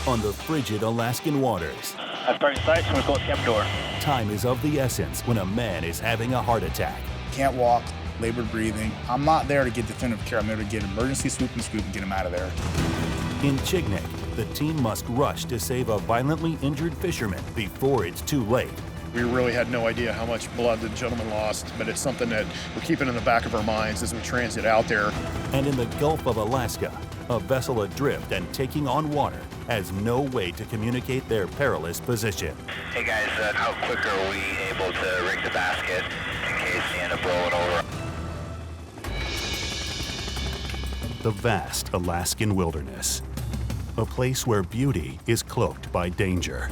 on the frigid Alaskan waters. I've started sight, so we're going to close door. Time is of the essence when a man is having a heart attack. Can't walk, labored breathing. I'm not there to get definitive care. I'm there to get emergency swoop and scoop and get him out of there. In Chignik, the team must rush to save a violently injured fisherman before it's too late. We really had no idea how much blood the gentleman lost, but it's something that we're keeping in the back of our minds as we transit out there. And in the Gulf of Alaska, a vessel adrift and taking on water has no way to communicate their perilous position. Hey guys, how quick are we able to rig the basket in case we end up rolling over? The vast Alaskan wilderness, a place where beauty is cloaked by danger.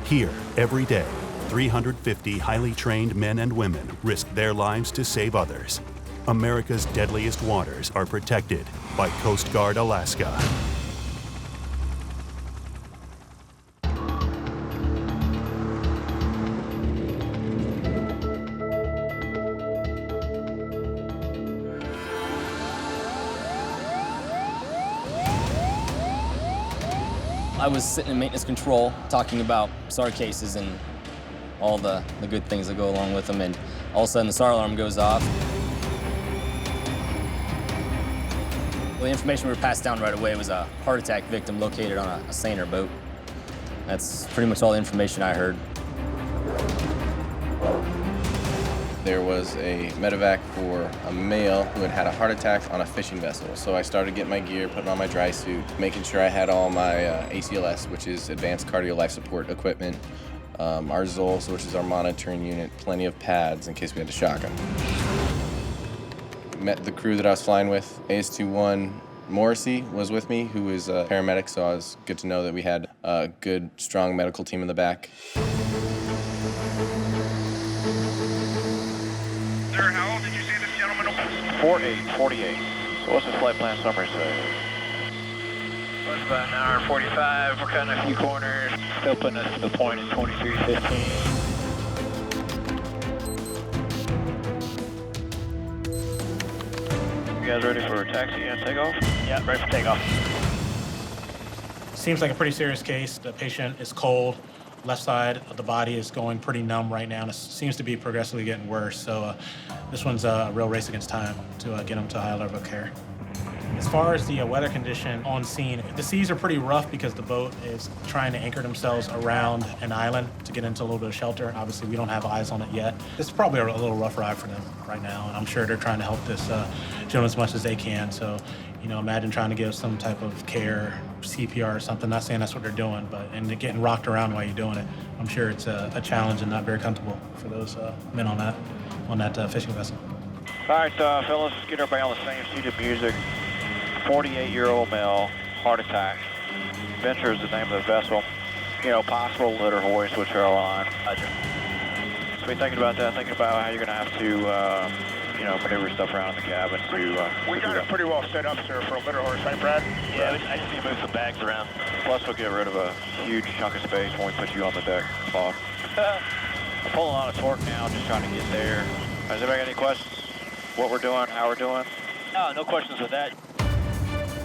Here, every day, 350 highly trained men and women risk their lives to save others. America's deadliest waters are protected by Coast Guard Alaska. I was sitting in maintenance control talking about SAR cases and all the good things that go along with them, and all of a sudden the SAR alarm goes off. Well, the information we were passed down right away was a heart attack victim located on a seiner boat. That's pretty much all the information I heard. There was a medevac for a male who had had a heart attack on a fishing vessel. So I started getting my gear, putting on my dry suit, making sure I had all my ACLS, which is Advanced Cardio Life Support equipment, our ZOLS, which is our monitoring unit, plenty of pads in case we had to shock him. Met the crew that I was flying with. AS21 Morrissey was with me, who is a paramedic, so it was good to know that we had a good, strong medical team in the back. Sir, how old did you say this gentleman was? 48. So what's the flight plan summary say? Well, it's about an hour and 45. We're cutting a few corners. Still putting us to the point in 23:15. You guys ready for taxi and takeoff? Yeah, ready for takeoff. Seems like a pretty serious case. The patient is cold. Left side of the body is going pretty numb right now, and it seems to be progressively getting worse. So this one's a real race against time to get him to a high level of care. As far as the weather condition on scene, the seas are pretty rough because the boat is trying to anchor themselves around an island to get into a little bit of shelter. Obviously, we don't have eyes on it yet. It's probably a little rough ride for them right now, and I'm sure they're trying to help this gentleman as much as they can. So, imagine trying to give some type of care, CPR or something. Not saying that's what they're doing, and they're getting rocked around while you're doing it. I'm sure it's a challenge and not very comfortable for those men on that fishing vessel. All right, fellas, let's get everybody on the same sheet of music. 48-year-old male, heart attack. Venture is the name of the vessel. Possible litter hoist, which are on. So be thinking about that, thinking about how you're going to have to, maneuver stuff around in the cabin. We got it pretty well set up, sir, for a litter horse, right, Brad? Yeah, I just need to move some bags around. Plus, we'll get rid of a huge chunk of space when we put you on the deck, Bob. I'm pulling on a torque now, just trying to get there. Has anybody got any questions? What we're doing, how we're doing? No questions with that.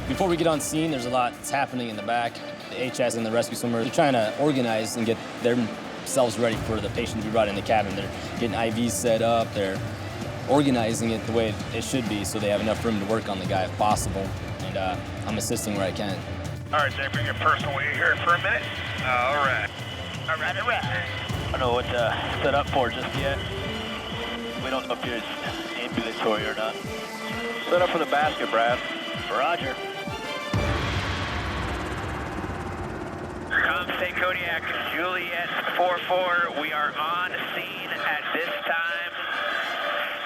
Before we get on scene, there's a lot that's happening in the back. The HS and the rescue swimmer, they're trying to organize and get themselves ready for the patient to be brought in the cabin. They're getting IVs set up, they're organizing it the way it should be so they have enough room to work on the guy if possible. And I'm assisting where I can. All right, Dave, bring your personal way here for a minute. All right. I don't know what to set up for just yet. We don't know if it's ambulatory or not. Set up for the basket, Brad. Roger. State Kodiak, Juliet 44. We are on scene at this time,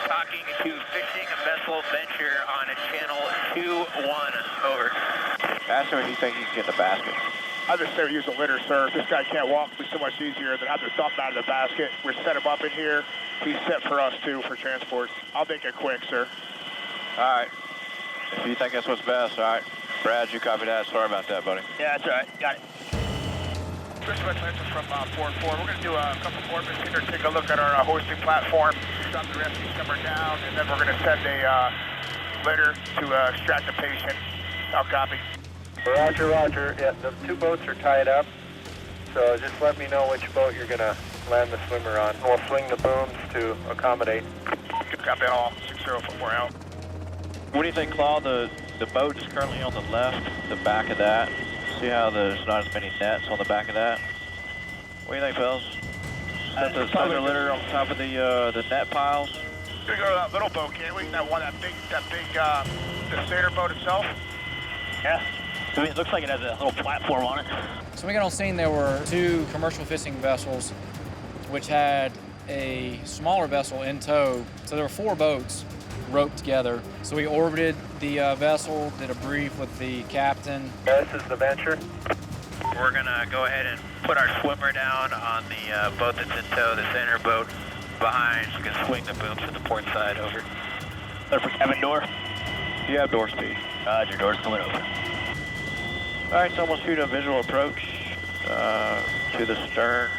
talking to fishing vessel Venture on channel 21. Over. Ask him if he thinks he can get the basket. I just say we use a litter, sir. If this guy can't walk, it'll be so much easier than have to dump him out of the basket. We're set him up in here. He's set for us, too, for transport. I'll make it quick, sir. All right. If you think that's what's best, all right. Brad, you copy that. Sorry about that, buddy. Yeah, that's all right. Got it. Christopher Clinton from 4-4. We're going to do a couple more minutes here, take a look at our hosting platform, stop the rescue swimmer down, and then we're going to send a litter to extract the patient. I'll copy. Roger, roger. Yeah, the two boats are tied up, so just let me know which boat you're going to land the swimmer on. We'll swing the booms to accommodate. Copy all. 6044 out. What do you think, Claude? The boat is currently on the left, the back of that. See how there's not as many nets on the back of that? What do you think, fellas? Set the litter on top of the net piles? We go to that little boat, can't we? That big, the sailor boat itself? Yeah. I mean, it looks like it has a little platform on it. So when we got on scene, there were two commercial fishing vessels, which had a smaller vessel in tow. So there were 4 boats roped together. So we orbited the vessel, did a brief with the captain. This is the Venture. We're gonna go ahead and put our swimmer down on the boat that's in tow, the center boat behind, so we can swing the booms to the port side over. There for cabin door. You have door speed. Your door's coming over. All right, so almost shoot a visual approach to the stern.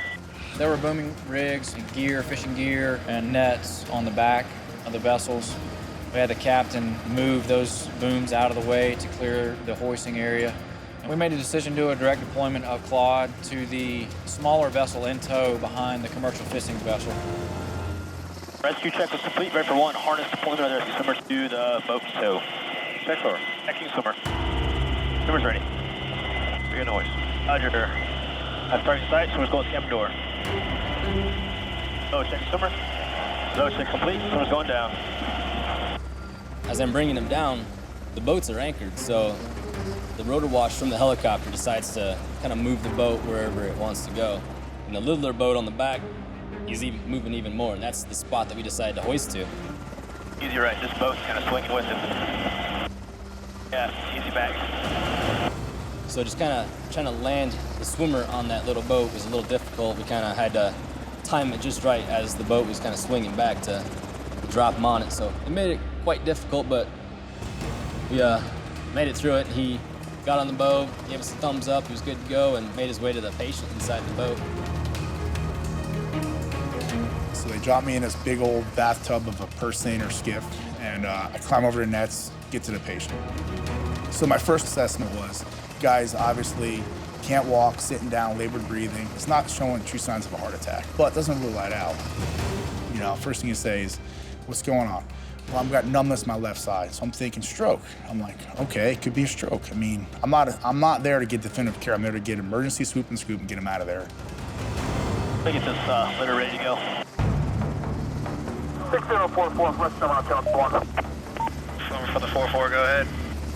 There were booming rigs and gear, fishing gear, and nets on the back of the vessels. We had the captain move those booms out of the way to clear the hoisting area. And we made a decision to do a direct deployment of Claude to the smaller vessel in tow behind the commercial fishing vessel. Rescue check was complete. Ready for 1. Harness deployment of the rescue swimmer to the boat in tow. Check for checking swimmer. Swimmer's ready. Begin the hoist. Roger. That's target sight. Swimmer's going to cabin door. Oh, check swimmer. Load check complete. Swimmer's going down. As I'm bringing him down, the boats are anchored, so the rotor wash from the helicopter decides to kind of move the boat wherever it wants to go. And the littler boat on the back is moving even more, and that's the spot that we decided to hoist to. Easy right. This boat's kind of swinging with him. Yeah, easy back. So just kind of trying to land the swimmer on that little boat was a little difficult. We kind of had to time it just right as the boat was kind of swinging back to drop him on it. So it made it quite difficult, but we made it through it. He got on the boat, gave us a thumbs up, he was good to go, and made his way to the patient inside the boat. So they drop me in this big old bathtub of a purse seine or skiff, and I climb over the nets, get to the patient. So my first assessment was, guys obviously can't walk, sitting down, labored breathing. It's not showing true signs of a heart attack, but it doesn't rule that out. You know, first thing you say is, what's going on? Well, I've got numbness in my left side, so I'm thinking stroke. I'm like, okay, it could be a stroke. I mean, I'm not there to get definitive care. I'm there to get emergency swoop and scoop and get him out of there. Let me get this litter ready to go. 6044, let's come on, count 4. Swimmer for the 4-4, go ahead.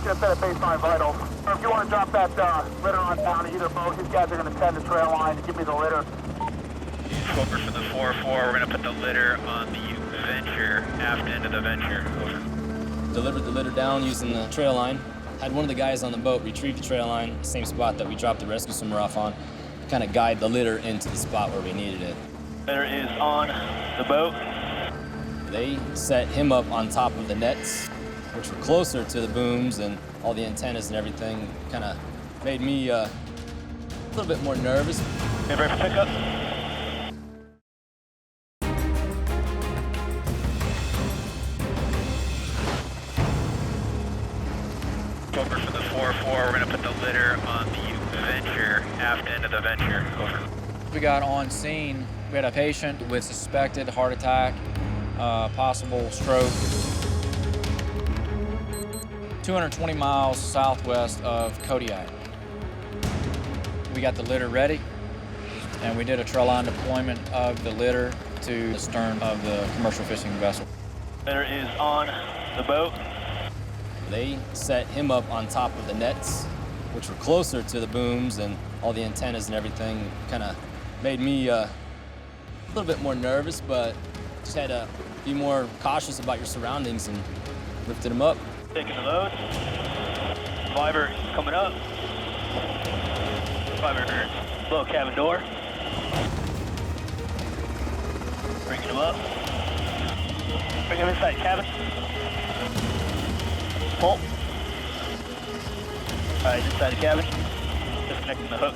Just set a baseline vitals. If you want to drop that litter on down to either boat, these guys are going to tend the trail line to give me the litter. Swimmer for the 4-4, we're going to put the litter on the Venture, aft end of the Venture, over. Delivered the litter down using the trail line. Had one of the guys on the boat retrieve the trail line, same spot that we dropped the rescue swimmer off on, kind of guide the litter into the spot where we needed it. Litter is on the boat. They set him up on top of the nets, which were closer to the booms and all the antennas and everything. Kind of made me a little bit more nervous. Okay, ready for pickup? Swimmer for the 4-4, we're going to put the litter on the Venture, aft end of the Venture, over. We got on scene. We had a patient with suspected heart attack, possible stroke. 220 miles southwest of Kodiak. We got the litter ready, and we did a trail line deployment of the litter to the stern of the commercial fishing vessel. Litter is on the boat. They set him up on top of the nets, which were closer to the booms and all the antennas and everything. Kind of made me a little bit more nervous, but just had to be more cautious about your surroundings and lifted him up. Taking the load. Survivor coming up. Survivor below cabin door. Bringing him up. Bring him inside cabin. Pull. Alright, inside the cabin. Disconnecting the hook.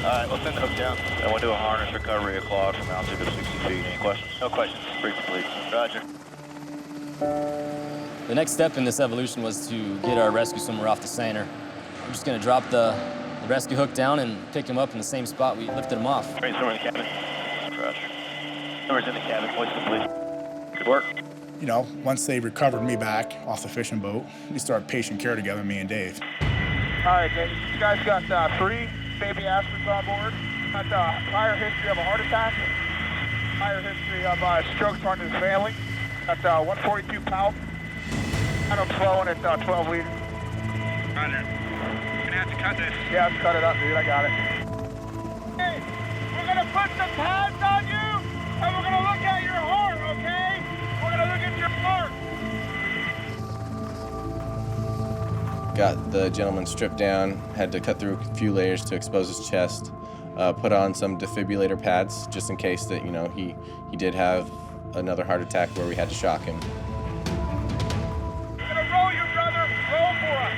Alright, we'll send the hook down. And we'll do a harness recovery of Claude from altitude of 60 feet. Any questions? No questions. Brief complete. Roger. The next step in this evolution was to get our rescue swimmer off the seiner. We're just gonna drop the rescue hook down and pick him up in the same spot we lifted him off. Train somewhere in the cabin. Stretch. Somewhere's in the cabin. Hoist him, please. Good work. You know, once they recovered me back off the fishing boat, we started patient care together, me and Dave. All right, Dave. You guys got 3 baby aspirants on board. Got prior history of a heart attack. Prior history of stroke starting in his family. Got 142 pounds. Kind of flowing at 12 liters. Roger. Gonna have to cut this. Yeah, let's cut it up, dude. I got it. Hey, we're gonna put some pads on you, and we're gonna look at your heart, okay? We're gonna look at your heart. Got the gentleman stripped down, had to cut through a few layers to expose his chest, put on some defibrillator pads just in case that, you know, he did have another heart attack where we had to shock him. We're gonna roll you, brother. Roll for us.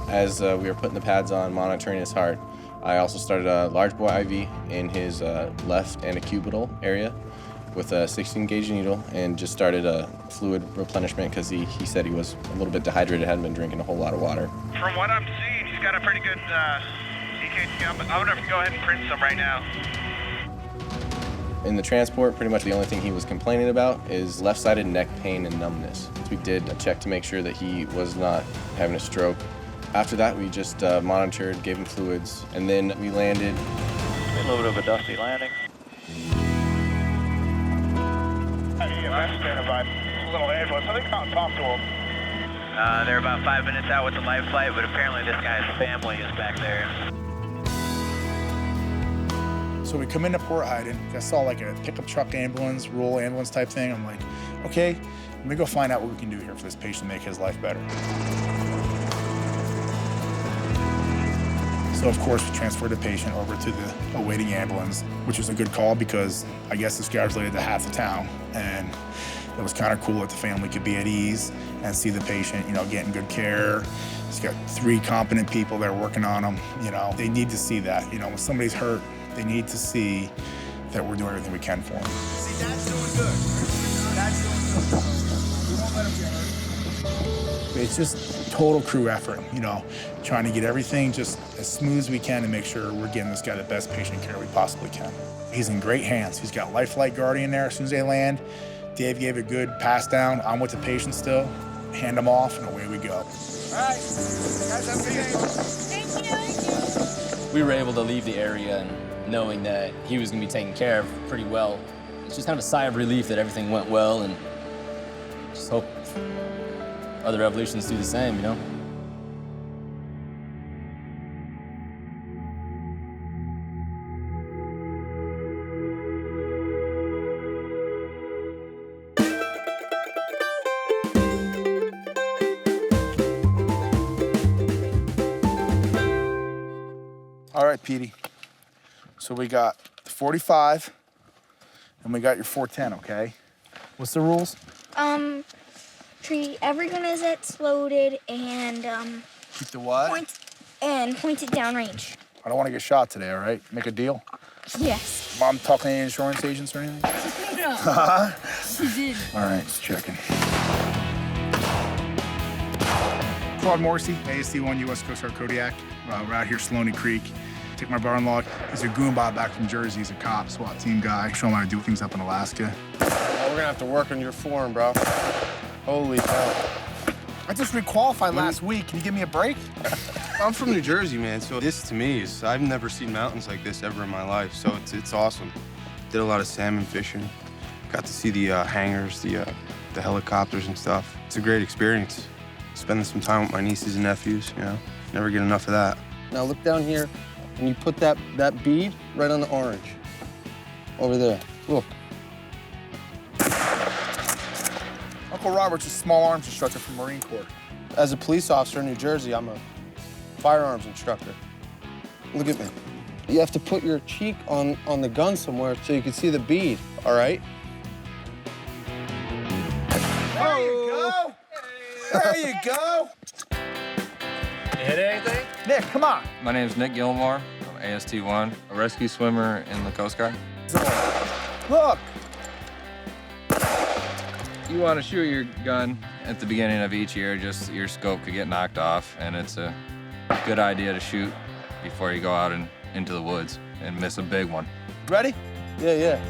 As we were putting the pads on, monitoring his heart, I also started a large bore IV in his left antecubital area with a 16-gauge needle and just started a fluid replenishment because he said he was a little bit dehydrated, hadn't been drinking a whole lot of water. From what I'm seeing, he's got a pretty good EKG. I'm gonna go ahead and print some right now. In the transport, pretty much the only thing he was complaining about is left-sided neck pain and numbness. We did a check to make sure that he was not having a stroke. After that, we just monitored, gave him fluids, and then we landed. A little bit of a dusty landing. EMS standby. A little ambulance. I think I'll talk to him. They're about 5 minutes out with the life flight, but apparently this guy's family is back there. So we come into Port Hyden. I saw like a pickup truck ambulance, rural ambulance type thing. I'm like, okay, let me go find out what we can do here for this patient to make his life better. So of course we transferred the patient over to the awaiting ambulance, which was a good call because I guess this guy was related to half the town. And it was kind of cool that the family could be at ease and see the patient, you know, getting good care. He's got 3 competent people that are working on him. You know, they need to see that. You know, when somebody's hurt, they need to see that we're doing everything we can for them. See, Dad's doing good. Dad's doing good. We won't let him get hurt. It's just total crew effort, you know, trying to get everything just as smooth as we can to make sure we're getting this guy the best patient care we possibly can. He's in great hands. He's got Life Flight Guardian there as soon as they land. Dave gave a good pass down. I'm with the patient still. Hand him off, and away we go. All right. Guys, have a good day. Thank you. We were able to leave the area and knowing that he was going to be taken care of pretty well. It's just kind of a sigh of relief that everything went well, and just hope other evolutions do the same, you know? All right, Petey. So we got the 45, and we got your 410, okay? What's the rules? Treat every gun as it's loaded and Keep the what? point it downrange. I don't want to get shot today, all right? Make a deal? Yes. Mom talking to any insurance agents or anything? No. She did. All right, just checking. Claude Morrissey, AST-1 U.S. Coast Guard Kodiak. We're out here Saloni Creek. Take my brother-in-law. He's a goonbot back from Jersey. He's a cop, SWAT team guy. Show him how to do things up in Alaska. We're gonna have to work on your form, bro. Holy cow. I just requalified last week. Can you give me a break? I'm from New Jersey, man, so this to me is, I've never seen mountains like this ever in my life, so it's awesome. Did a lot of salmon fishing. Got to see the hangars, the helicopters and stuff. It's a great experience. Spending some time with my nieces and nephews, you know. Never get enough of that. Now look down here, and you put that bead right on the orange. Over there, look. Uncle Robert's a small arms instructor from Marine Corps. As a police officer in New Jersey, I'm a firearms instructor. Look at me. You have to put your cheek on the gun somewhere so you can see the bead, all right? There you go. There you go. You hit anything? Nick, come on. My name's Nick Gilmore. I'm AST-1, a rescue swimmer in the Coast Guard. Look. You want to shoot your gun at the beginning of each year, just your scope could get knocked off, and it's a good idea to shoot before you go out into the woods and miss a big one. Ready? Yeah.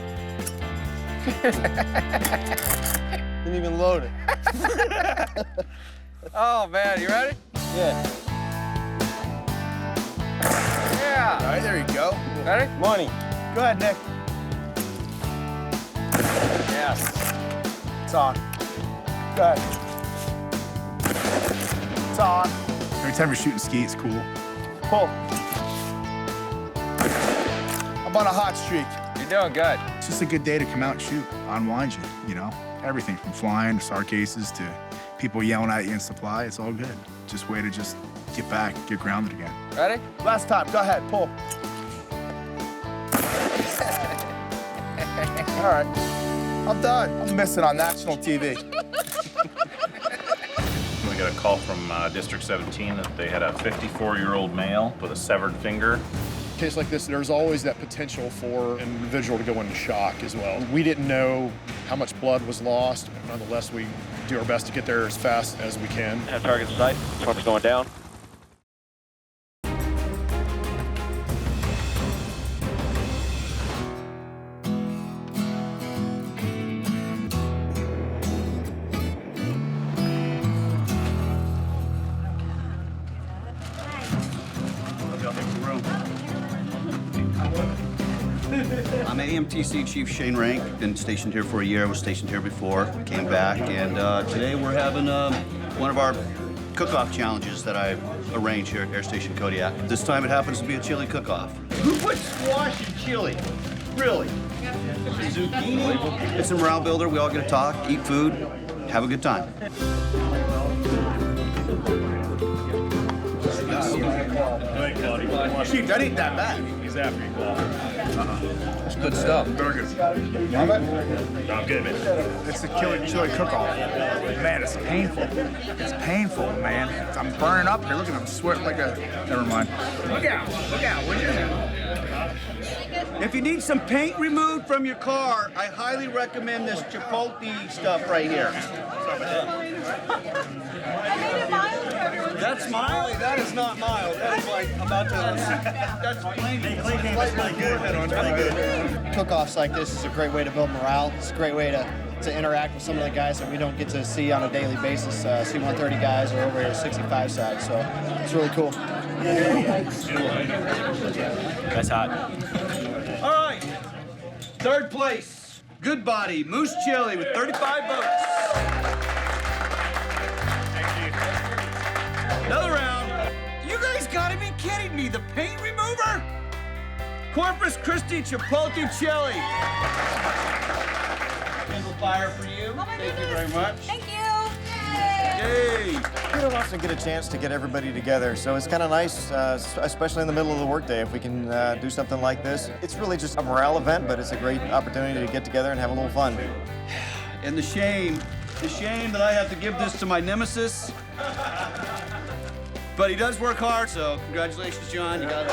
Didn't even load it. Oh, man, you ready? Yeah. Yeah. All right, there you go. Ready? Money. Go ahead, Nick. Yes. It's on. Go ahead. It's on. Every time you're shooting ski, it's cool. Pull. I'm on a hot streak. You're doing good. It's just a good day to come out and shoot, unwind you know? Everything from flying to SAR cases to people yelling at you in supply, it's all good. Just way to just get back, get grounded again. Ready? Last time, go ahead, pull. All right, I'm done. I'm missing on national TV. We got a call from District 17 that they had a 54-year-old male with a severed finger. In a case like this, there's always that potential for an individual to go into shock as well. We didn't know how much blood was lost. Nonetheless, we do our best to get there as fast as we can. Have target in sight. Swarm's going down. I'm AMTC Chief Shane Rank. Been stationed here for a year. I was stationed here before. Came back, and today we're having one of our cook-off challenges that I arranged here at Air Station Kodiak. This time it happens to be a chili cook-off. Who puts squash in chili? Really? Zucchini? It's a morale builder. We all get to talk, eat food, have a good time. Chief, that ain't that bad. He's after you, Claude. That's good stuff. Very good. You want it? I'm good, man. It's a chili cook-off. Man, it's painful. It's painful, man. I'm burning up here. Look at I'm sweating like a... Never mind. Look out, would you? If you need some paint removed from your car, I highly recommend this Chipotle stuff right here. That's mild? That is not mild. That is like about to... That's plain. That's really good. That's really good. Cook-offs like this is a great way to build morale. It's a great way to interact with some of the guys that we don't get to see on a daily basis. C-130 guys are over here 65 side, so it's really cool. That's hot. All right. Third place. Good Body Moose Chili with 35 votes. Another round. You guys gotta be kidding me. The paint remover? Corpus Christi Chipotle Chili. Candle fire for you. Thank you very much. Thank you. Yay. We don't often get a chance to get everybody together, so it's kind of nice, especially in the middle of the workday, if we can do something like this. It's really just a morale event, but it's a great opportunity to get together and have a little fun. And the shame that I have to give this to my nemesis. But he does work hard, so congratulations, John. You got it.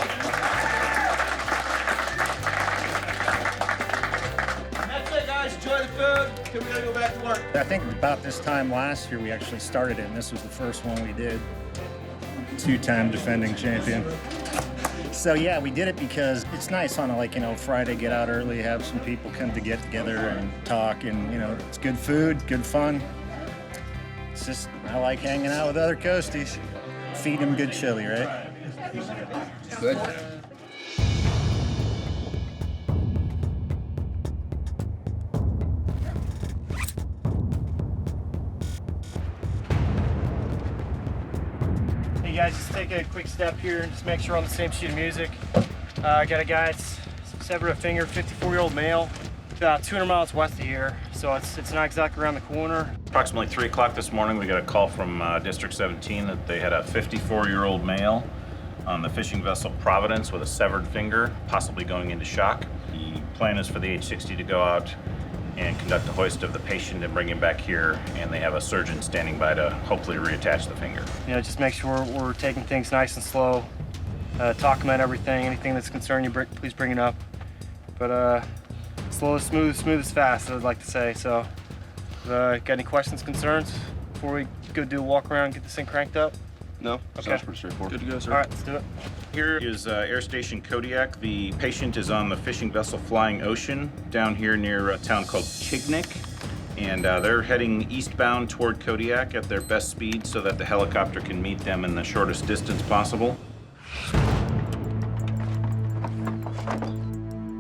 That's it, guys. Enjoy the food. We gotta go back to work. I think about this time last year we actually started it, and this was the first one we did. Two-time defending champion. So yeah, we did it because it's nice on a Friday, get out early, have some people come to get together and talk, and it's good food, good fun. It's just, I like hanging out with other coasties. Feed them good chili, right? Good. Hey guys, just take a quick step here and just make sure we're on the same sheet of music. I got a guy that's severed a finger, 54-year-old male, about 200 miles west of here, so it's not exactly around the corner. Approximately 3 o'clock this morning, we got a call from District 17 that they had a 54-year-old male on the fishing vessel Providence with a severed finger, possibly going into shock. The plan is for the H-60 to go out and conduct a hoist of the patient and bring him back here, and they have a surgeon standing by to hopefully reattach the finger. Just make sure we're taking things nice and slow, talking about everything, anything that's concerning you, please bring it up. But slow is smooth, smooth is fast, I would like to say, so Got any questions, concerns before we go do a walk around and get this thing cranked up? No, Okay. sounds pretty straightforward. Good to go, sir. All right, let's do it. Here is Air Station Kodiak. The patient is on the fishing vessel Flying Ocean down here near a town called Chignik. And they're heading eastbound toward Kodiak at their best speed so that the helicopter can meet them in the shortest distance possible.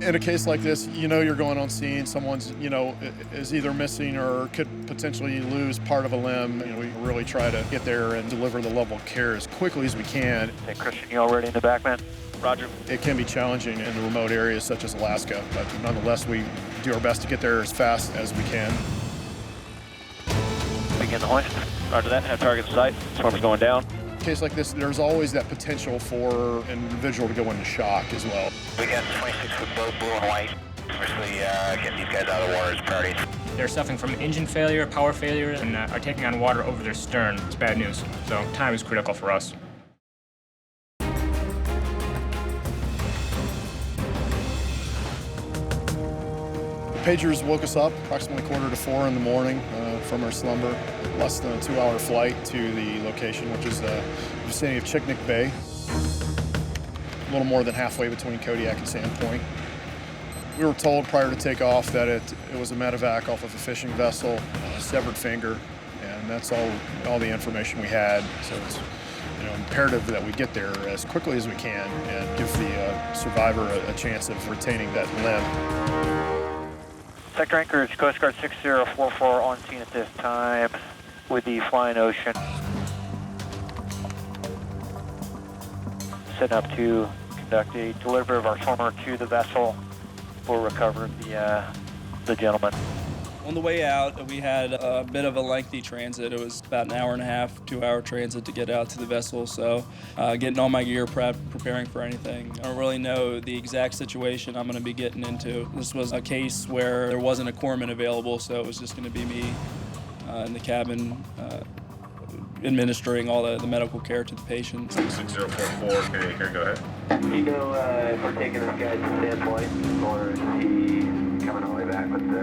In a case like this, you know you're going on scene. Someone's, is either missing or could potentially lose part of a limb. We really try to get there and deliver the level of care as quickly as we can. Hey, Christian, you all ready in the back, man? Roger. It can be challenging in the remote areas such as Alaska, but nonetheless, we do our best to get there as fast as we can. Begin the hoist. Roger that. Have target in sight. Swarm's going down. In a case like this, there's always that potential for an individual to go into shock as well. We got 26-foot boat, blue and white. Obviously, getting these guys out of the water is priority. They're suffering from engine failure, power failure, and are taking on water over their stern. It's bad news. So time is critical for us. Pagers woke us up approximately 3:45 in the morning from our slumber. Less than a 2-hour flight to the location, which is the vicinity of Chignik Bay. A little more than halfway between Kodiak and Sandpoint. We were told prior to takeoff that it was a medevac off of a fishing vessel, severed finger, and that's all the information we had. So it's imperative that we get there as quickly as we can and give the survivor a chance of retaining that limb. Sector anchorage, Coast Guard 6044 on scene at this time with the Flying Ocean. Setting up to conduct a delivery of our swimmer to the vessel. We'll recover the gentleman. On the way out, we had a bit of a lengthy transit. It was about an hour and a half, 2-hour transit to get out to the vessel. So getting all my gear prepped, preparing for anything. I don't really know the exact situation I'm going to be getting into. This was a case where there wasn't a corpsman available, so it was just going to be me in the cabin administering all the medical care to the patients. 6044, Kodiak here, go ahead. Do you know if we're taking this guy to Sandpoint, or is he coming all the way back with the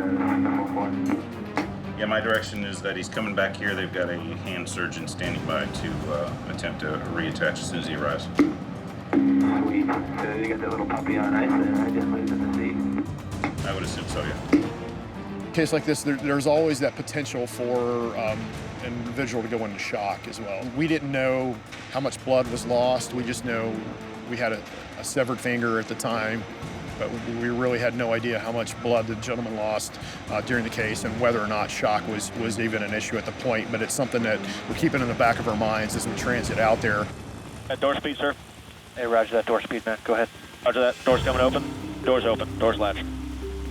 44? Yeah, my direction is that he's coming back here. They've got a hand surgeon standing by to attempt to reattach as soon as he arrives. Sweet. So you got that little puppy on ice and I just moved in the seat? I would assume so, yeah. In a case like this, there's always that potential for an individual to go into shock as well. We didn't know how much blood was lost. We just know we had a severed finger at the time, but we really had no idea how much blood the gentleman lost during the case and whether or not shock was even an issue at the point. But it's something that we're keeping in the back of our minds as we transit out there. At door speed, sir. Hey, roger that, door speed, man. Go ahead. Roger that. Door's coming open. Door's open. Door's latched.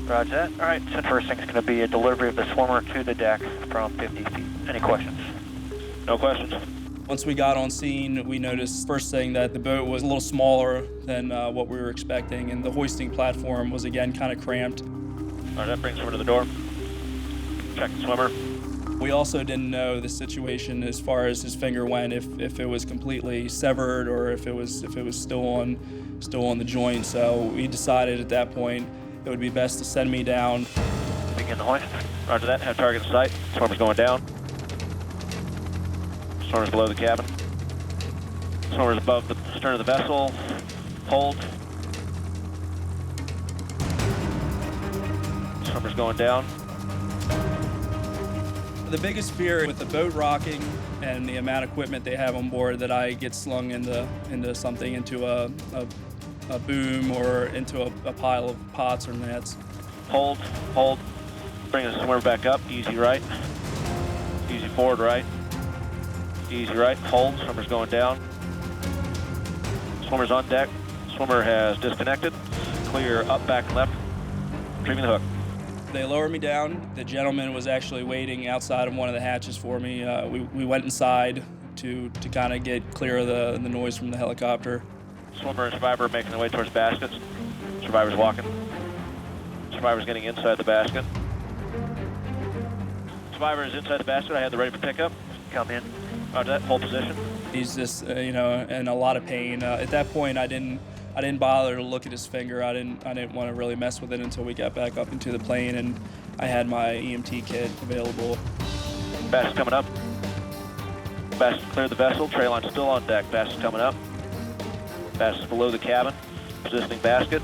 Roger that. All right, so first thing is going to be a delivery of the swimmer to the deck from 50 feet. Any questions? No questions. Once we got on scene, we noticed first thing that the boat was a little smaller than what we were expecting, and the hoisting platform was again kind of cramped. All right, that brings swimmer to the door. Check the swimmer. We also didn't know the situation as far as his finger went, if it was completely severed or if it was still on the joint. So we decided at that point it would be best to send me down. Begin the hoist. Roger that. Have target in sight. Swimmer's going down. Swimmer's below the cabin. Swimmer's above the stern of the vessel. Hold. Swimmer's going down. The biggest fear with the boat rocking and the amount of equipment they have on board that I get slung into something, into a boom or into a pile of pots or nets. Hold. Hold. Bring the swimmer back up. Easy right. Easy forward right. Easy right. Hold. Swimmer's going down. Swimmer's on deck. Swimmer has disconnected. Clear up, back, and left. Retrieving the hook. They lowered me down. The gentleman was actually waiting outside of one of the hatches for me. We went inside to kind of get clear of the noise from the helicopter. Swimmer and survivor making their way towards baskets. Survivor's walking. Survivor's getting inside the basket. Survivor is inside the basket. I had the ready for pickup. Come in. Roger that. Hold position. He's just, in a lot of pain. At that point, I didn't I didn't bother to look at his finger. I didn't want to really mess with it until we got back up into the plane and I had my EMT kit available. Bass is coming up. Bass has cleared the vessel. Tray line still on deck. Bass is coming up. Bass is below the cabin. Positioning basket.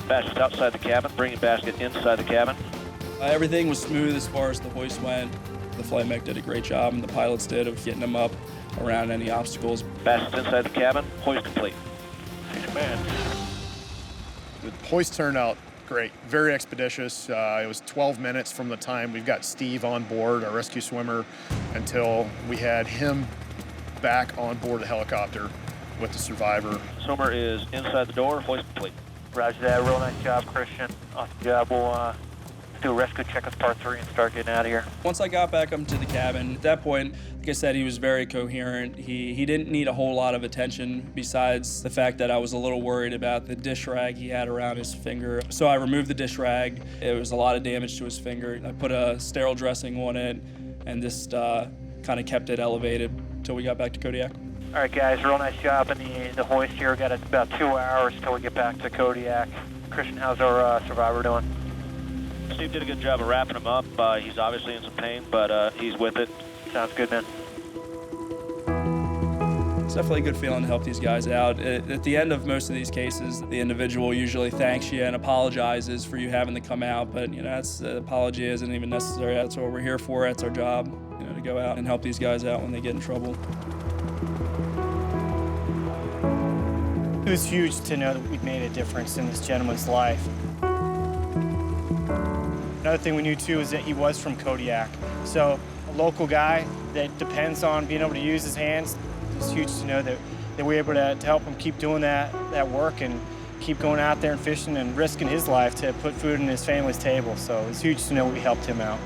Bass is outside the cabin. Bringing basket inside the cabin. Everything was smooth as far as the hoist went. The flight mech did a great job, and the pilots did, of getting them up around any obstacles. Bass is inside the cabin. Hoist complete. Man. The hoist turned out great, very expeditious. It was 12 minutes from the time we've got Steve on board, our rescue swimmer, until we had him back on board the helicopter with the survivor. Swimmer is inside the door. Hoist complete. Roger that. Real nice job, Christian. Awesome job. We'll do a rescue check with part 3 and start getting out of here. Once I got back up to the cabin, at that point, like I said, he was very coherent. He didn't need a whole lot of attention besides the fact that I was a little worried about the dish rag he had around his finger. So I removed the dish rag. It was a lot of damage to his finger. I put a sterile dressing on it and just kind of kept it elevated until we got back to Kodiak. All right, guys, real nice job in the hoist here. Got about 2 hours till we get back to Kodiak. Christian, how's our survivor doing? Steve did a good job of wrapping him up. He's obviously in some pain, but he's with it. Sounds good, man. It's definitely a good feeling to help these guys out. At the end of most of these cases, the individual usually thanks you and apologizes for you having to come out, but the apology isn't even necessary. That's what we're here for. That's our job, to go out and help these guys out when they get in trouble. It was huge to know that we'd made a difference in this gentleman's life. Another thing we knew too is that he was from Kodiak. So a local guy that depends on being able to use his hands, it's huge to know that we were able to help him keep doing that work and keep going out there and fishing and risking his life to put food on his family's table. So it's huge to know we helped him out.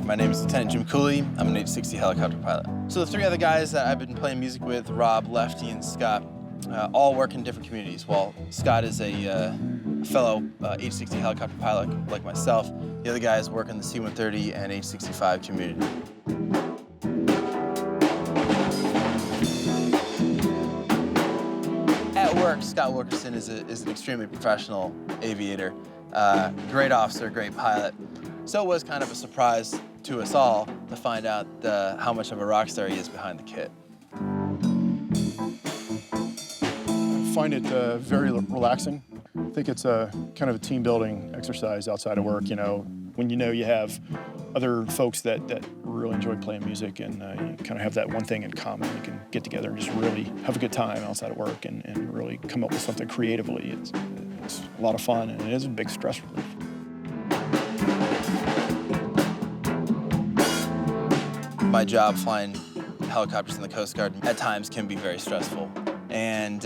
My name is Lieutenant Jim Cooley. I'm an H-60 helicopter pilot. So the 3 other guys that I've been playing music with, Rob, Lefty, and Scott, all work in different communities. While Scott is a fellow H-60 helicopter pilot like myself, the other guys work in the C-130 and H-65 community. At work, Scott Wilkerson is an extremely professional aviator, great officer, great pilot. So it was kind of a surprise to us all to find out how much of a rock star he is behind the kit. I find it very relaxing. I think it's a kind of a team-building exercise outside of work, when you have other folks that really enjoy playing music and you kind of have that one thing in common. You can get together and just really have a good time outside of work and really come up with something creatively. It's a lot of fun, and it is a big stress relief. My job flying helicopters in the Coast Guard at times can be very stressful. And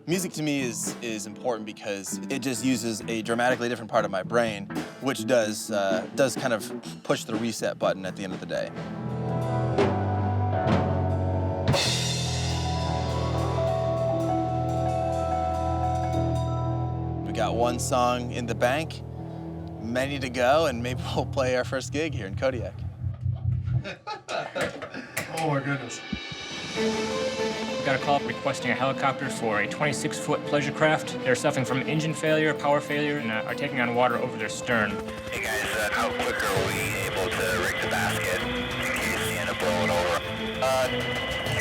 music to me is important because it just uses a dramatically different part of my brain, which does kind of push the reset button at the end of the day. We got one song in the bank, many to go, and maybe we'll play our first gig here in Kodiak. Oh my goodness. We got a call requesting a helicopter for a 26-foot pleasure craft. They're suffering from engine failure, power failure, and are taking on water over their stern. Hey guys, how quick are we able to rig the basket in case you end up blowing over?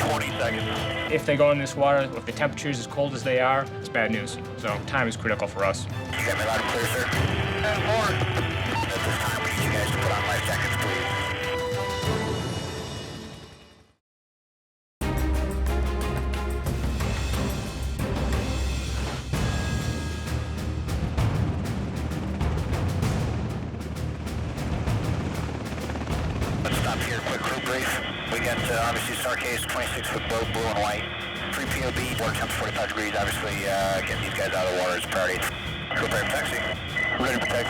20 seconds. If they go in this water, if the temperature is as cold as they are, it's bad news. So time is critical for us. You got me loud and clear, sir? 10-4. At this time, we need you guys to put on life jackets, please. Rob here, quick crew brief. We got obviously Starcase, 26-foot boat, blue and white. 3 POB, water temps 45 degrees. Obviously, getting these guys out of the water is priority. Crew brave taxi. Ready to protect.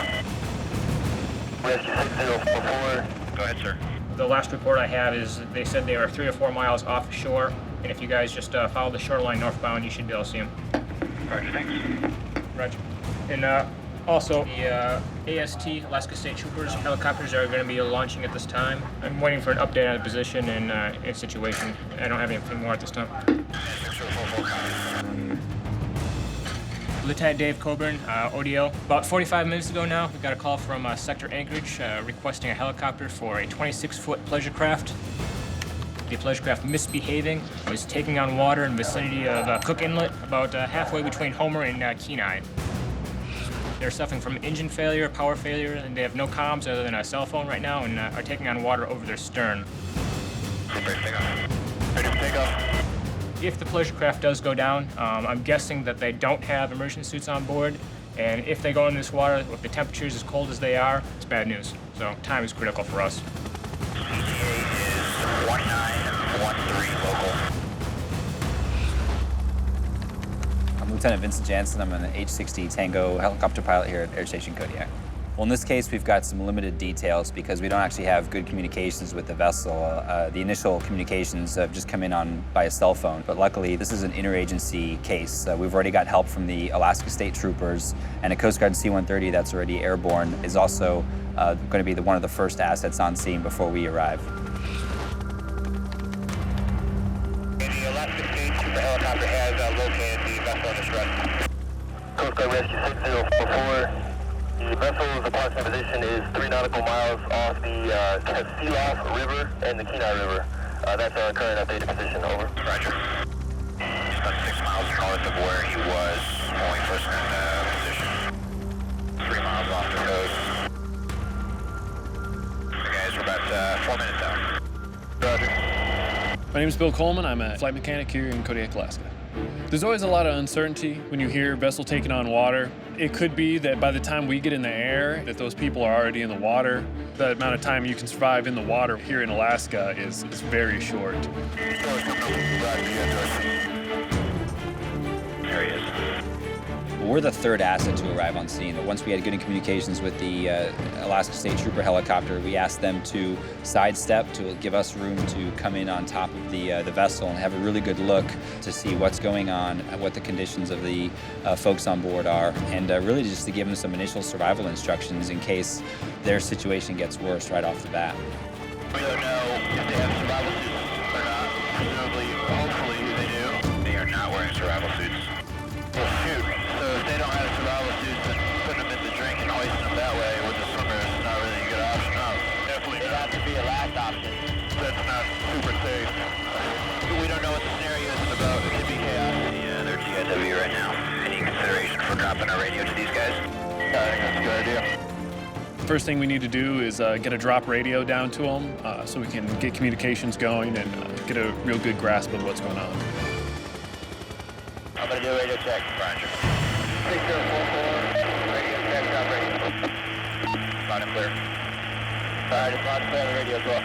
Rescue 6044. Go ahead, sir. The last report I have is they said they were 3 or 4 miles off shore, and if you guys just follow the shoreline northbound, you should be able to see them. Roger, thanks. Roger. And also, the AST, Alaska State Troopers helicopters are going to be launching at this time. I'm waiting for an update on the position and situation. I don't have anything more at this time. Lieutenant Dave Coburn, ODL. About 45 minutes ago now, we got a call from Sector Anchorage requesting a helicopter for a 26-foot pleasure craft. The pleasure craft misbehaving, was taking on water in the vicinity of Cook Inlet, about halfway between Homer and Kenai. They're suffering from engine failure, power failure, and they have no comms other than a cell phone right now and are taking on water over their stern. Ready for takeoff. If the pleasure craft does go down, I'm guessing that they don't have immersion suits on board, and if they go in this water, with the temperatures as cold as they are, it's bad news. So time is critical for us. ETA is 1913 local. I'm Lieutenant Vincent Jansen. I'm an H-60 Tango helicopter pilot here at Air Station Kodiak. Well, in this case, we've got some limited details because we don't actually have good communications with the vessel. The initial communications have just come in on by a cell phone, but luckily this is an interagency case. We've already got help from the Alaska State Troopers, and a Coast Guard C-130 that's already airborne is also going to be one of the first assets on scene before we arrive. The Alaska State Trooper helicopter has located the vessel in distress. Coast Guard Rescue 6044. The vessel's approximate position is 3 nautical miles off the Sealoff River and the Kenai River. That's our current updated position, over. Roger. Just about 6 miles north of where he was when we first got position. 3 miles off the coast. Okay, guys, we're about 4 minutes out. Roger. My name is Bill Coleman. I'm a flight mechanic here in Kodiak, Alaska. There's always a lot of uncertainty when you hear vessel taking on water. It could be that by the time we get in the air, that those people are already in the water. The amount of time you can survive in the water here in Alaska is very short. There he is. We're the third asset to arrive on scene. Once we had good communications with the Alaska State Trooper helicopter, we asked them to sidestep to give us room to come in on top of the vessel and have a really good look to see what's going on, what the conditions of the folks on board are, and really just to give them some initial survival instructions in case their situation gets worse right off the bat. We don't know if they have survival suits or not. Presumably, hopefully they do. They are not wearing survival suits. Well, shoot. So if they don't have survival suits, then putting them in the drink and hoisting them that way with the swimmer is not really a good option. No, definitely not. It has to be a last option. That's not super safe. We don't know what the scenario is in the boat. It could be chaos. Yeah, they're TIW right now. Any consideration for dropping a radio to these guys? I think that's a good idea. First thing we need to do is get a drop radio down to them so we can get communications going and get a real good grasp of what's going on. I'm going to do a radio check. Roger. 6044, radio check, drop radio. Loud and clear. Alright, it's loud and clear on the radio as well.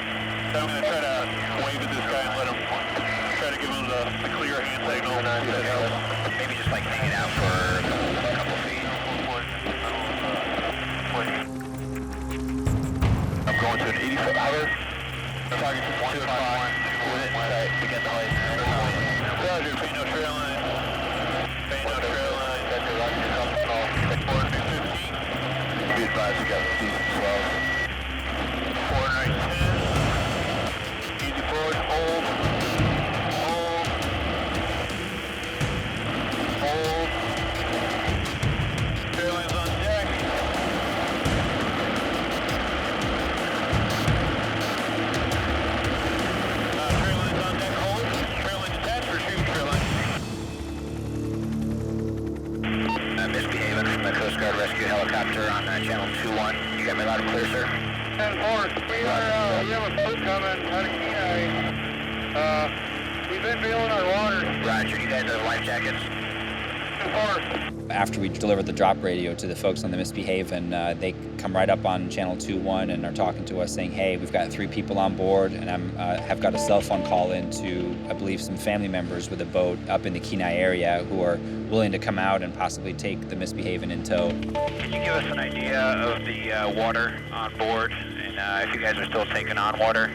So I'm going to try to wave at this guy and let him try to give him the clear hand signal. Maybe just like hang it out for a couple feet. I'm going to an 80-foot hour. Target 2 o'clock. Begin the hoist. Roger, Pino trail line. Pino trail line. That's your rocket call. 415. Be advised, we got decent swells. 4910. Easy forward, hold. Hold. Hold. Trail line's on deck. Trail line's on deck, hold. Trail line detached, retrieve trail line. Misbehaving from the Coast Guard rescue helicopter on channel 21. You got me loud and clear, sir? 10-4. We have a boat coming out of Kenai. We've been bailing on water. Roger, you guys have life jackets? 10-4. After we delivered the drop radio to the folks on the Misbehaven, they come right up on channel 2-1 and are talking to us saying, hey, we've got 3 people on board, and have got a cell phone call in to, I believe, some family members with a boat up in the Kenai area who are willing to come out and possibly take the Misbehaving in tow. Can you give us an idea of the water on board, and if you guys are still taking on water?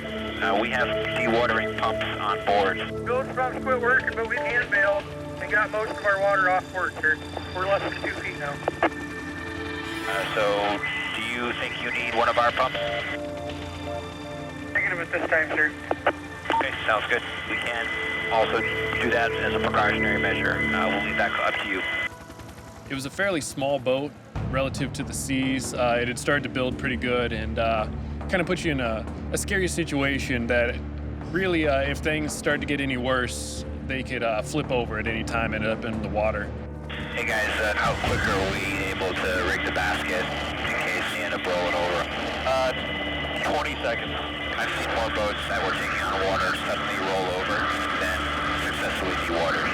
We have dewatering pumps on board. Build's pumps quit working, but we hand bailed and got most of our water off board, sir. We're less than 2 feet now. So, do you think you need one of our pumps? Negative at this time, sir. Okay, sounds good. We can also do that as a precautionary measure. We'll leave that up to you. It was a fairly small boat relative to the seas. It had started to build pretty good, and kind of puts you in a scary situation that really, if things start to get any worse, they could flip over at any time and end up in the water. Hey guys, how quick are we able to rig the basket in case we end up rolling over? 20 seconds. I've seen more boats that were taking on water suddenly roll over than successfully dewatered.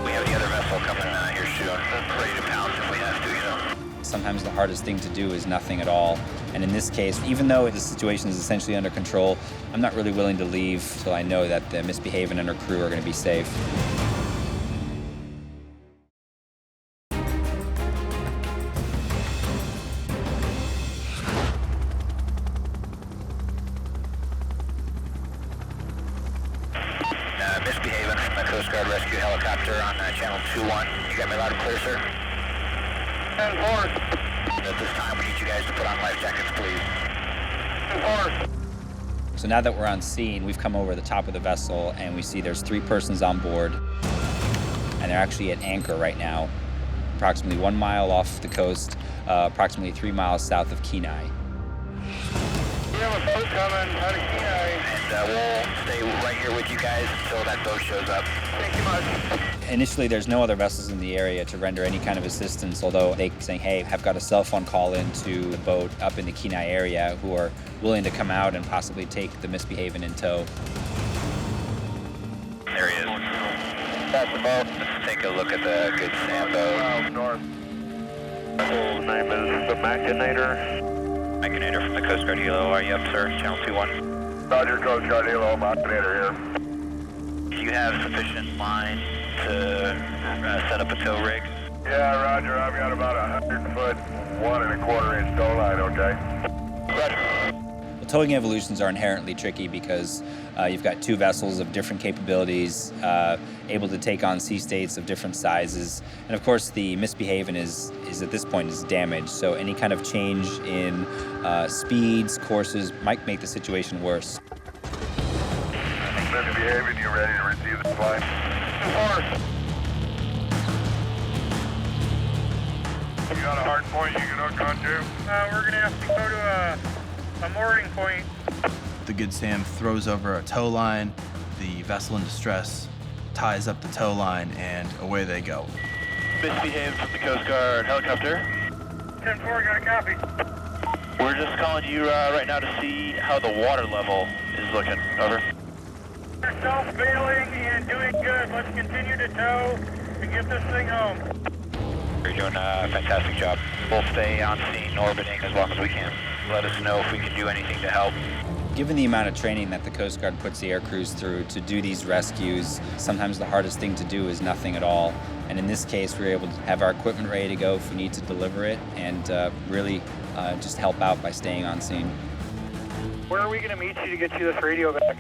We have the other vessel coming here soon, ready to pounce if we have to, you know. Sometimes the hardest thing to do is nothing at all. And in this case, even though the situation is essentially under control, I'm not really willing to leave till I know that the Misbehaving and her crew are going to be safe. Misbehaving from the Coast Guard rescue helicopter on channel 2-1. You got me loud and clear, sir? 10-4. At this time, we need you guys to put on life jackets, please. 10-4. So now that we're on scene, we've come over the top of the vessel and we see there's 3 persons on board, and they're actually at anchor right now, approximately 1 mile off the coast, approximately 3 miles south of Kenai. We have a boat coming out of Kenai. And we'll stay right here with you guys until that boat shows up. Thank you much. Initially, there's no other vessels in the area to render any kind of assistance, although they saying, hey, I've got a cell phone call into the boat up in the Kenai area who are willing to come out and possibly take the Misbehaving in tow. There he is. That's the boat. Let's take a look at the Good Sam boat. North. His name is the Machinator. Machinator from the Coast Guard Helo. Are you up, sir? Channel 2-1. Roger, Coast Guard Helo. Machinator here. Do you have sufficient line to set up a tow rig? Yeah, Roger. I've got about 100-foot, 1 1/4 inch tow line, okay? Roger. Well, towing evolutions are inherently tricky because you've got 2 vessels of different capabilities, able to take on sea states of different sizes. And of course, the Misbehaving is at this point is damaged, so any kind of change in speeds, courses might make the situation worse. Misbehaving, you ready to receive the flight? You got a hard point you can hook onto? We're going to have to go to a mooring point. The Good Sam throws over a tow line. The vessel in distress ties up the tow line, and away they go. Misbehaved from the Coast Guard helicopter. 10-4, got a copy. We're just calling you right now to see how the water level is looking. Over. We're self-bailing and doing good. Let's continue to tow and get this thing home. You're doing a fantastic job. We'll stay on scene, orbiting as long as we can. Let us know if we can do anything to help. Given the amount of training that the Coast Guard puts the air crews through to do these rescues, sometimes the hardest thing to do is nothing at all. And in this case, we were able to have our equipment ready to go if we need to deliver it, and really just help out by staying on scene. Where are we going to meet you to get you this radio back?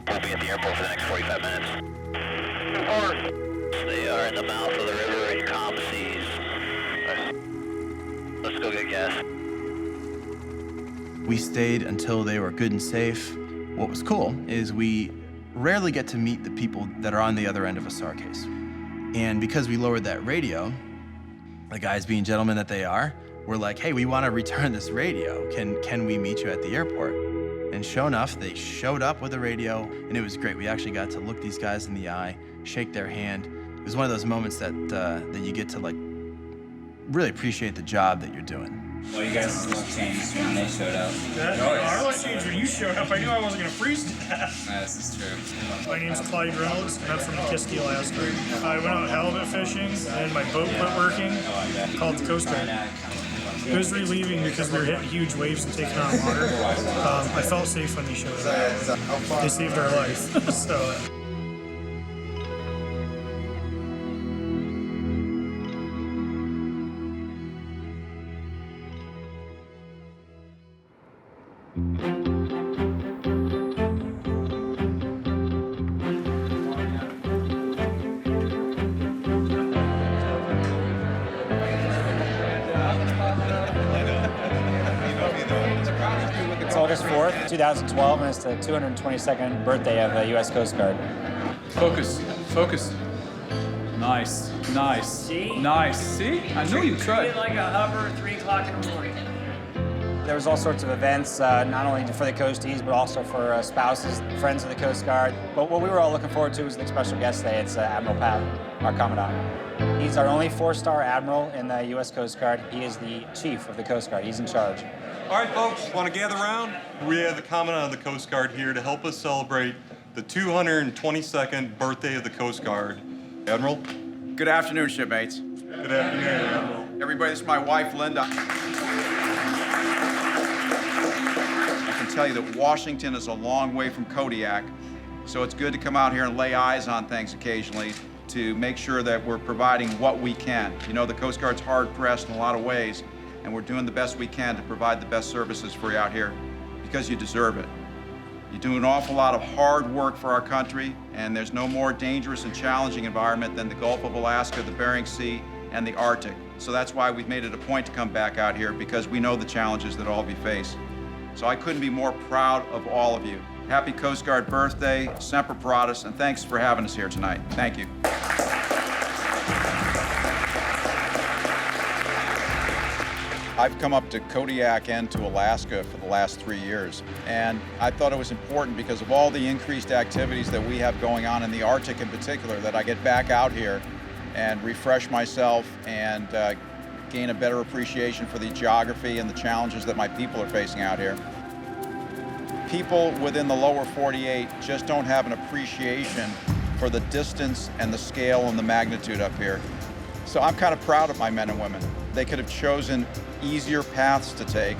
We'll be at the airport for the next 45 minutes. They are in the mouth of the river in calm seas. Let's go get gas. We stayed until they were good and safe. What was cool is we rarely get to meet the people that are on the other end of a SAR case. And because we lowered that radio, the guys being gentlemen that they are, were like, hey, we want to return this radio. Can we meet you at the airport? And sure enough, they showed up with a radio, and it was great. We actually got to look these guys in the eye, shake their hand. It was one of those moments that you get to like really appreciate the job that you're doing. Well, you guys' luck changed when they showed up. Our luck changed when you showed up. I knew I wasn't going to freeze to death. This is true. My name's Clyde Reynolds, and I'm from Nikiski, Alaska. I went out halibut fishing, and my boat quit working. Called the Coast Guard. It was relieving because we were hitting huge waves and taking on water. I felt safe when they showed up. They saved our life. So. It's August 4th, 2012, and it's the 222nd birthday of the U.S. Coast Guard. Focus, focus. Nice, nice, nice. See? I knew you tried. Like a hover, 3 o'clock in the morning. There was all sorts of events, not only for the Coasties, but also for spouses, friends of the Coast Guard. But what we were all looking forward to was the special guest today. It's Admiral Pat, our Commandant. He's our only 4-star Admiral in the U.S. Coast Guard. He is the Chief of the Coast Guard. He's in charge. All right, folks, want to gather around? We have the Commandant of the Coast Guard here to help us celebrate the 222nd birthday of the Coast Guard. Admiral? Good afternoon, shipmates. Good afternoon, Admiral. Everybody, this is my wife, Linda. I can tell you that Washington is a long way from Kodiak, so it's good to come out here and lay eyes on things occasionally to make sure that we're providing what we can. You know, the Coast Guard's hard-pressed in a lot of ways, and we're doing the best we can to provide the best services for you out here because you deserve it. You do an awful lot of hard work for our country, and there's no more dangerous and challenging environment than the Gulf of Alaska, the Bering Sea, and the Arctic. So that's why we've made it a point to come back out here, because we know the challenges that all of you face. So I couldn't be more proud of all of you. Happy Coast Guard birthday, Semper Paratus, and thanks for having us here tonight. Thank you. I've come up to Kodiak and to Alaska for the last 3 years, and I thought it was important because of all the increased activities that we have going on in the Arctic in particular, that I get back out here and refresh myself and gain a better appreciation for the geography and the challenges that my people are facing out here. People within the lower 48 just don't have an appreciation for the distance and the scale and the magnitude up here. So I'm kind of proud of my men and women. They could have chosen easier paths to take,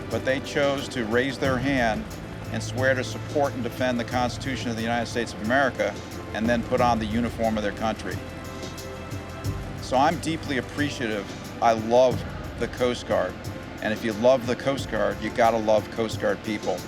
but they chose to raise their hand and swear to support and defend the Constitution of the United States of America and then put on the uniform of their country. So I'm deeply appreciative. I love the Coast Guard. And if you love the Coast Guard, you gotta love Coast Guard people.